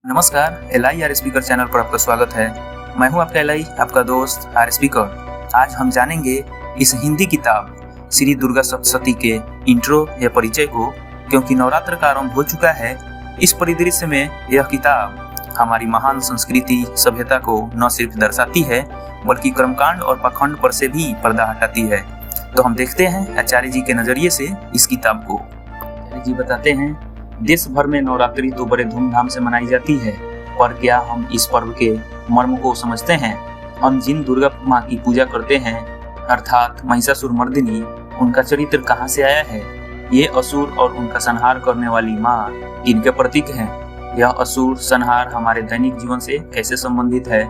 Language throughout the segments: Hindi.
नमस्कार, L I R speaker channel पर आपका स्वागत है। मैं हूं आपका एल आपका दोस्त आर स्पीकर। आज हम जानेंगे इस हिंदी किताब श्री दुर्गा सप्तशती के इंट्रो या परिचय को, क्योंकि नवरात्र का आरंभ हो चुका है। इस परिदृश्य में यह किताब हमारी महान संस्कृति सभ्यता को न सिर्फ दर्शाती है बल्कि कर्मकांड और पाखंड पर से भी पर्दा हटाती है। तो हम देखते हैं आचार्य जी के नजरिए से इस किताब को। आचार्य जी बताते हैं, देश भर में नवरात्रि तो बड़े धूमधाम से मनाई जाती है, पर क्या हम इस पर्व के मर्म को समझते हैं? हम जिन दुर्गा माँ की पूजा करते हैं, अर्थात महिषासुरमर्दिनी, उनका चरित्र कहाँ से आया है? ये असुर और उनका संहार करने वाली माँ इनके प्रतीक हैं। यह असुर संहार हमारे दैनिक जीवन से कैसे संबंधित है?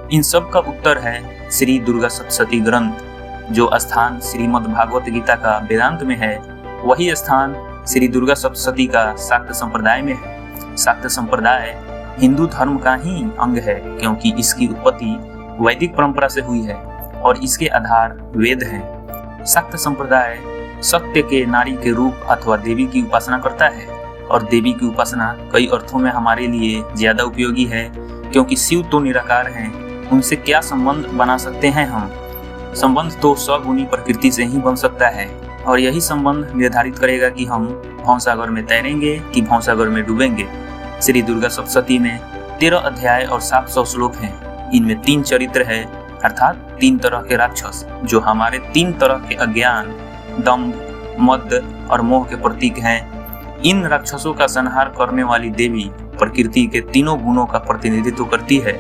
इन सब का उत्तर है श्री दुर्गा सप्तशती ग्रंथ। जो स्थान श्रीमद् भागवत गीता का वेदांत में है, वही स्थान श्री दुर्गा सप्तशती का शाक्त संप्रदाय में है। शाक्त संप्रदाय हिंदू धर्म का ही अंग है, क्योंकि इसकी उत्पत्ति वैदिक परंपरा से हुई है और इसके आधार वेद हैं। शाक्त संप्रदाय सत्य के नारी के रूप अथवा देवी की उपासना करता है, और देवी की उपासना कई अर्थों में हमारे लिए ज्यादा उपयोगी है, क्योंकि शिव तो निराकार हैं, उनसे क्या संबंध बना सकते हैं हम? संबंध तो सगुणी प्रकृति से ही बन सकता है, और यही संबंध निर्धारित करेगा कि हम भवसागर में तैरेंगे कि भवसागर में डूबेंगे। श्री दुर्गा सप्तशती में 13 अध्याय और 700 श्लोक हैं। इनमें 3 चरित्र है, अर्थात 3 तरह के राक्षस, जो हमारे 3 तरह के अज्ञान, दंभ, मद और मोह के प्रतीक हैं। इन राक्षसों का संहार करने वाली देवी प्रकृति के तीनों गुणों का प्रतिनिधित्व करती है।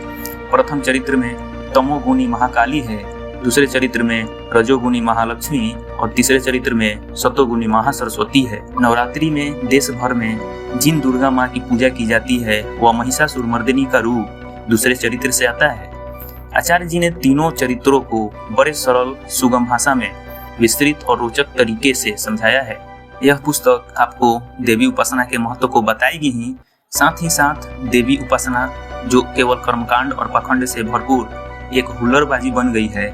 प्रथम चरित्र में तमोगुणी महाकाली है, दूसरे चरित्र में रजोगुणी महालक्ष्मी और तीसरे चरित्र में सतोगुणी महासरस्वती है। नवरात्रि में देश भर में जिन दुर्गा माँ की पूजा की जाती है, वह महिषासुरमर्दिनी का रूप दूसरे चरित्र से आता है। आचार्य जी ने तीनों चरित्रों को बड़े सरल सुगम भाषा में विस्तृत और रोचक तरीके से समझाया है। यह पुस्तक आपको देवी उपासना के महत्व को बताएगी ही साथ देवी उपासना, जो केवल कर्मकांड और पाखंड से भरपूर एक हुल्लड़बाजी बन गई है,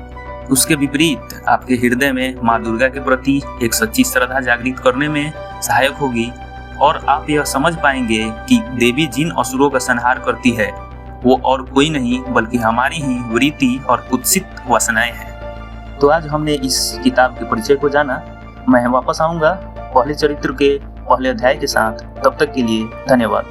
उसके विपरीत आपके हृदय में माँ दुर्गा के प्रति एक सच्ची श्रद्धा जागृत करने में सहायक होगी, और आप यह समझ पाएंगे कि देवी जिन असुरों का संहार करती है, वो और कोई नहीं बल्कि हमारी ही वृत्ति और कुत्सित वासनाएं हैं। तो आज हमने इस किताब के परिचय को जाना। मैं वापस आऊंगा पहले चरित्र के पहले अध्याय के साथ। तब तक के लिए धन्यवाद।